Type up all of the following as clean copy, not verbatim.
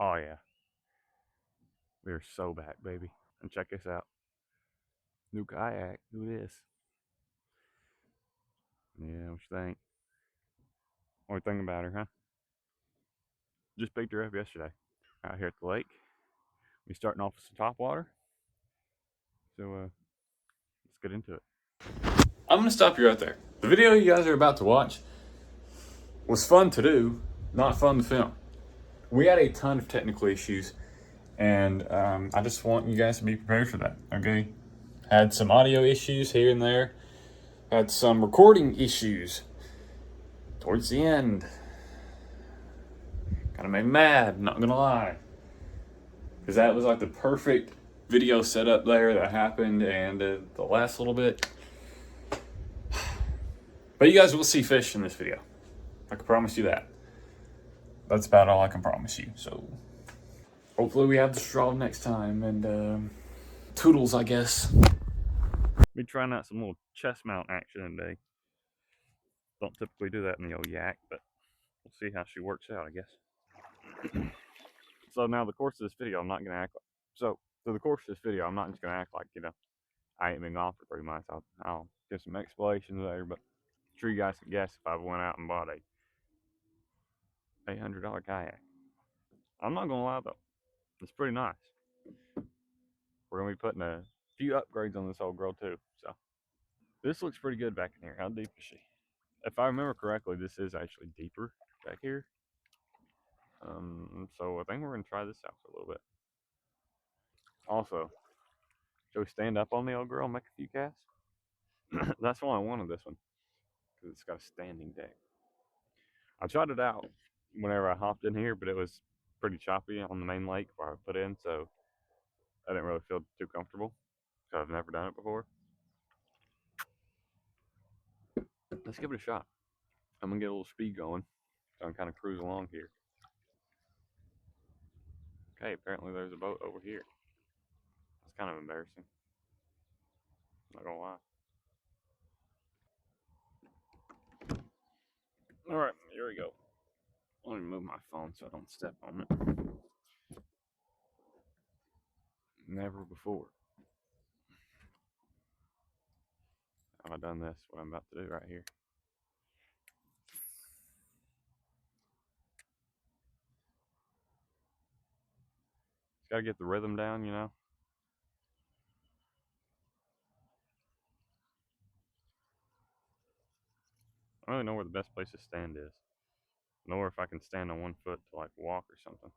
Oh yeah, we're so back, baby. And check this out. New kayak. Who this? Yeah, what you think? Only thing about her, huh? Just picked her up yesterday. Out here at the lake. We starting off with some top water. So let's get into it. I'm gonna stop you right there. The video you guys are about to watch was fun to do, not fun to film. We had a ton of technical issues, and I just want you guys to be prepared for that. Okay, had some audio issues here and there, had some recording issues towards the end. Kind of made me mad, not gonna lie, because that was like the perfect video setup there that happened, and the last little bit. But you guys will see fish in this video. I can promise you that. That's about all I can promise you. So hopefully we have the straw next time, and toodles, I guess. Be trying out some little chest mount action today. Don't typically do that in the old yak, but we'll see how she works out, I guess. So now the course of this video, I'm not gonna act like through the course of this video, I'm not just gonna act like I ain't been gone for 3 months. I'll give some explanations later, but I'm sure you guys can guess if I went out and bought a $800 kayak. I'm not gonna lie though, it's pretty nice. We're gonna be putting a few upgrades on this old girl too. So this looks pretty good back in here. How deep is she? If I remember correctly, this is actually deeper back here. So I think we're gonna try this out for a little bit. Also, shall we stand up on the old girl and make a few casts? That's why I wanted this one, because it's got a standing deck. I tried it out whenever I hopped in here, but it was pretty choppy on the main lake where I put in, so I didn't really feel too comfortable because I've never done it before. Let's give it a shot. I'm gonna get a little speed going, so I'm kind of cruise along here. Okay, apparently there's a boat over here. That's kind of embarrassing. Not gonna lie. All right, here we go. Let me move my phone so I don't step on it. Never before have I done this, what I'm about to do right here. Just gotta get the rhythm down, you know. I don't really know where the best place to stand is. Nor if I can stand on one foot to like walk or something.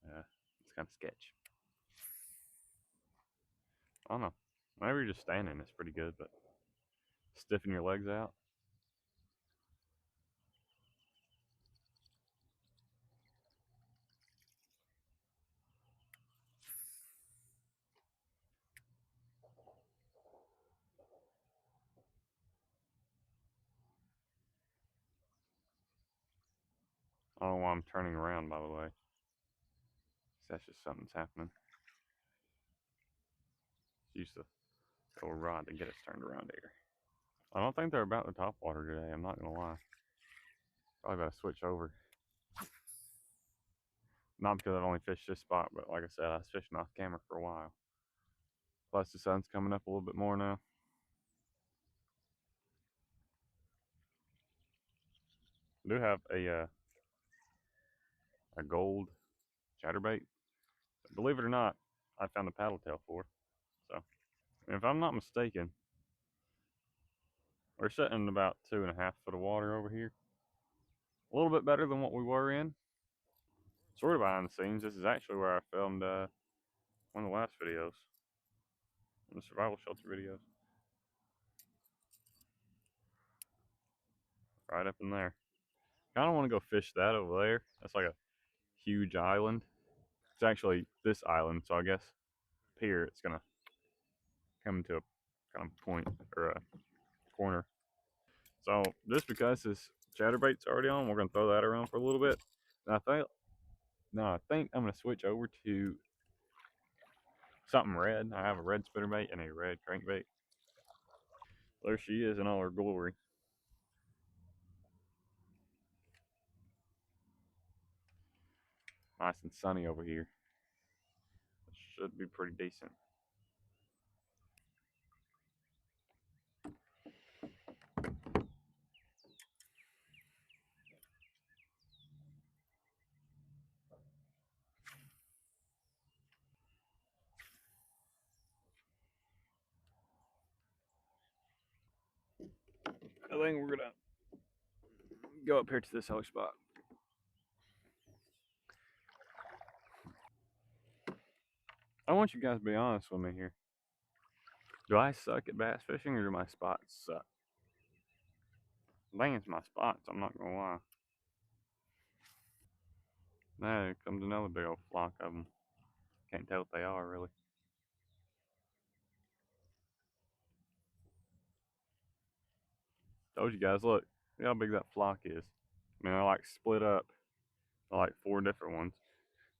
Yeah, it's kind of sketch. I don't know. Whenever you're just standing, it's pretty good, but stiffen your legs out. I don't know why I'm turning around, by the way. That's just something's happening. Use the old rod to get us turned around here. I don't think they're about the top water today. I'm not gonna lie. Probably about to switch over. Not because I've only fished this spot, but like I said, I was fishing off camera for a while. Plus the sun's coming up a little bit more now. I do have a gold chatterbait. Believe it or not, I found a paddle tail for. So, if I'm not mistaken, we're sitting in about 2.5 foot of water over here. A little bit better than what we were in. Sort of behind the scenes. This is actually where I filmed one of the last videos, the survival shelter videos. Right up in there. I don't want to go fish that over there. That's like a huge island. It's actually this island, so I guess here it's gonna come to a kind of point or a corner. So just because this chatterbait's already on, we're gonna throw that around for a little bit. And I think I'm gonna switch over to something red. I have a red spinnerbait and a red crankbait. There she is in all her glory. Nice and sunny over here. Should be pretty decent. I think we're gonna go up here to this other spot. I want you guys to be honest with me here. Do I suck at bass fishing or do my spots suck? I think it's my spots, I'm not gonna lie. Now here comes another big old flock of them. Can't tell what they are really. Told you guys, look, see how big that flock is. I mean, they're like split up. They're like 4 different ones.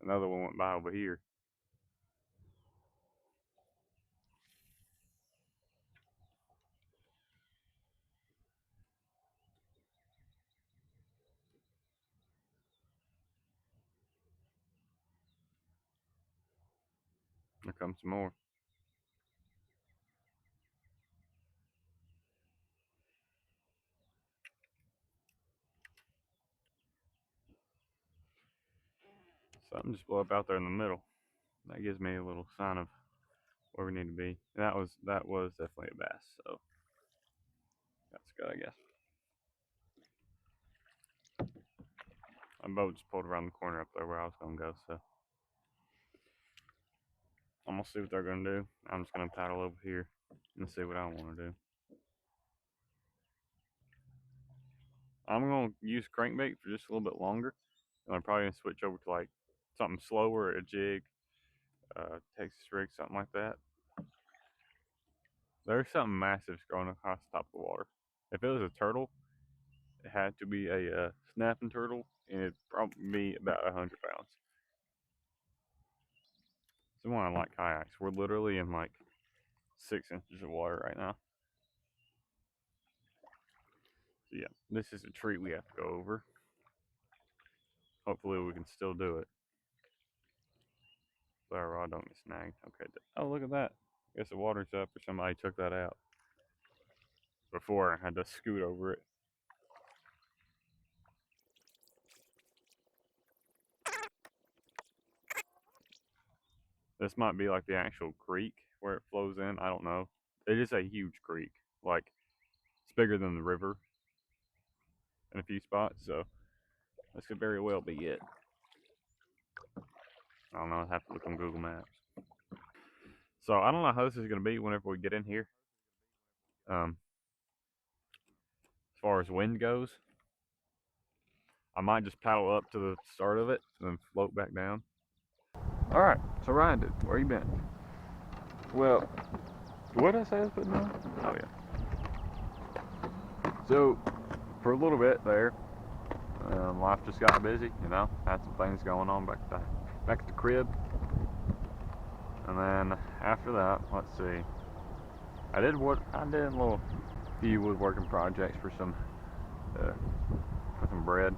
Another one went by over here. There comes some more. Something just blew up out there in the middle. That gives me a little sign of where we need to be. That was definitely a bass, so that's good, I guess. My boat just pulled around the corner up there where I was gonna go, so I'm gonna see what they're gonna do. I'm just gonna paddle over here and see what I want to do. I'm gonna use crankbait for just a little bit longer, and I'm probably gonna switch over to like something slower, a jig, Texas rig, something like that. There's something massive growing across the top of the water. If it was a turtle, it had to be a snapping turtle, and it'd probably be about 100 pounds. So why I like kayaks. We're literally in like 6 inches of water right now. So yeah, this is a treat we have to go over. Hopefully we can still do it. So our rod don't get snagged. Okay. Oh, look at that. I guess the water's up or somebody took that out. Before I had to scoot over it. This might be like the actual creek where it flows in. I don't know. It is a huge creek. Like, it's bigger than the river in a few spots. So, this could very well be it. I don't know. I'll have to look on Google Maps. So, I don't know how this is going to be whenever we get in here. As far as wind goes, I might just paddle up to the start of it and then float back down. All right. So, Ryan, dude, where you been? Well, what did I say I was putting on? Oh, yeah. So, for a little bit there, life just got busy, you know. Had some things going on back at the crib, and then after that, let's see. I did a little few woodworking projects for some bread,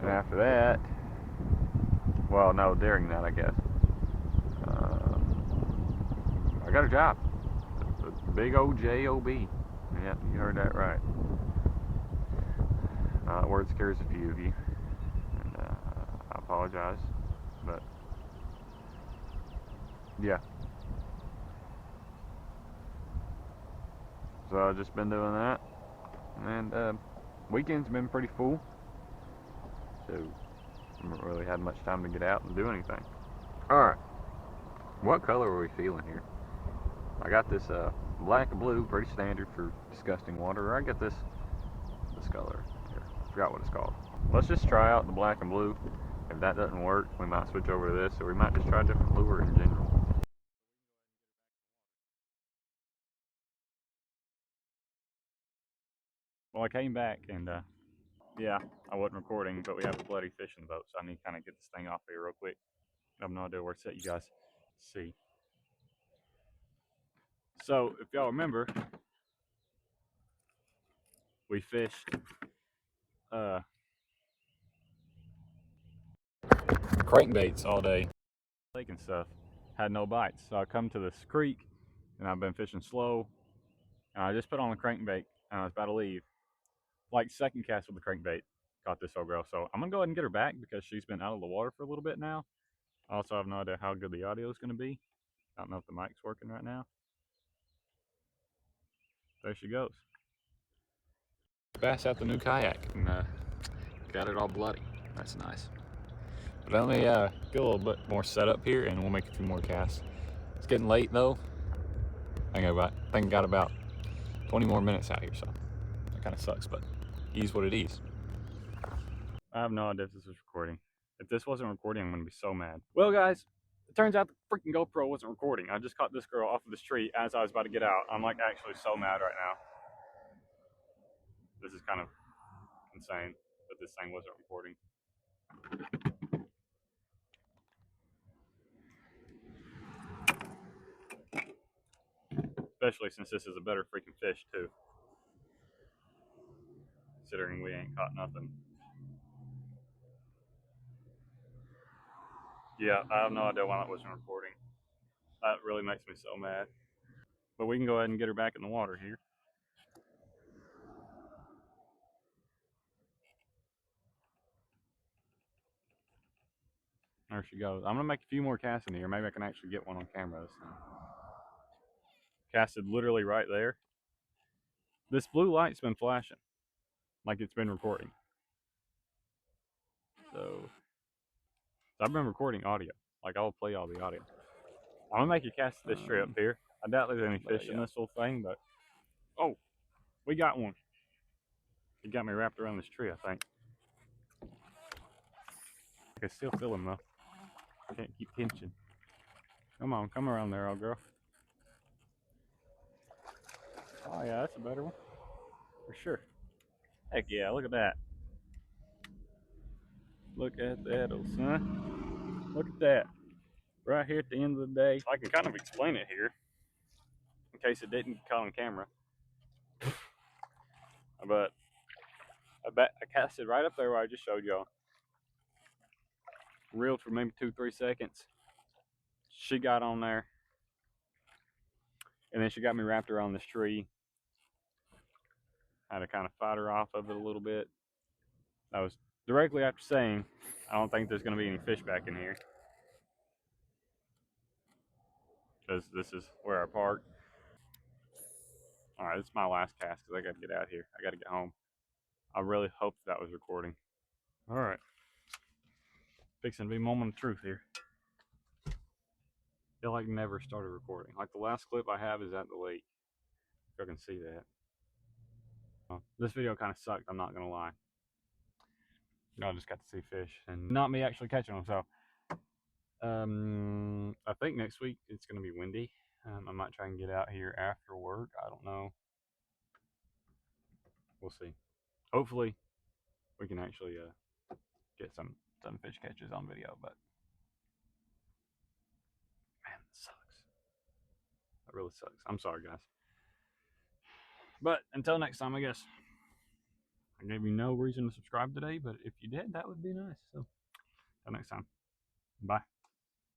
and after that, well, no, during that, I guess, I got a job, a big old job. Yeah, you heard that right. That word scares a few of you, and I apologize, but yeah. So I've just been doing that, and weekends been pretty full, so I haven't really had much time to get out and do anything. All right, what color are we feeling here? I got this black and blue, pretty standard for disgusting water. Or I got this color here. I forgot what it's called. Let's just try out the black and blue. If that doesn't work, we might switch over to this, or we might just try a different lure in general. Well, I came back and yeah, I wasn't recording, but we have a bloody fishing boat, so I need to kind of get this thing off here real quick. I have no idea where to set you guys. See. So if y'all remember, we fished crankbaits all day, lake and stuff. Had no bites, so I come to this creek, and I've been fishing slow, and I just put on a crankbait, and I was about to leave. Like second cast with the crankbait, caught this old girl. So I'm gonna go ahead and get her back because she's been out of the water for a little bit now. I also have no idea how good the audio is gonna be. I don't know if the mic's working right now. There she goes. Bass out the new kayak and got it all bloody. That's nice. But let me get a little bit more set up here and we'll make a few more casts. It's getting late though. I think I got about 20 more minutes out here, so that kind of sucks, but he's what it is. I have no idea if this is recording. If this wasn't recording, I'm gonna be so mad. Well, guys, it turns out the freaking GoPro wasn't recording. I just caught this girl off of this tree as I was about to get out. I'm like actually so mad right now. This is kind of insane that this thing wasn't recording. Especially since this is a better freaking fish too. Considering we ain't caught nothing. Yeah, I have no idea why that wasn't recording. That really makes me so mad. But we can go ahead and get her back in the water here. There she goes. I'm gonna make a few more casts in here. Maybe I can actually get one on camera this time. Casted literally right there. This blue light's been flashing like it's been recording. So I've been recording audio. Like I'll play all the audio. I'm gonna make a cast this tree up here. I doubt there's any fish in this little thing, but oh, we got one. He got me wrapped around this tree, I think. I can still feel him though. I can't keep pinching. Come on, come around there, old girl. Oh yeah, that's a better one. For sure. Heck yeah, look at that. Look at that, old son. Look at that. Right here at the end of the day. I can kind of explain it here in case it didn't get caught on camera. But I cast it right up there where I just showed y'all. Reeled for maybe 2-3 seconds. She got on there. And then she got me wrapped around this tree. I had to kind of fight her off of it a little bit. That was directly after saying, I don't think there's going to be any fish back in here. Because this is where I park. Alright, this is my last cast because I got to get out of here. I got to get home. I really hope that was recording. Alright. Fixing to be moment of truth here. It like never started recording. Like the last clip I have is at the lake. If you can see that. This video kind of sucked, I'm not gonna lie. Y'all just got to see fish and not me actually catching them. So I think next week it's gonna be windy. I might try and get out here after work. I don't know. We'll see. Hopefully we can actually get some fish catches on video, but man, it sucks. That really sucks. I'm sorry, guys. But until next time, I guess. I gave you no reason to subscribe today, but if you did, that would be nice. So until next time. Bye.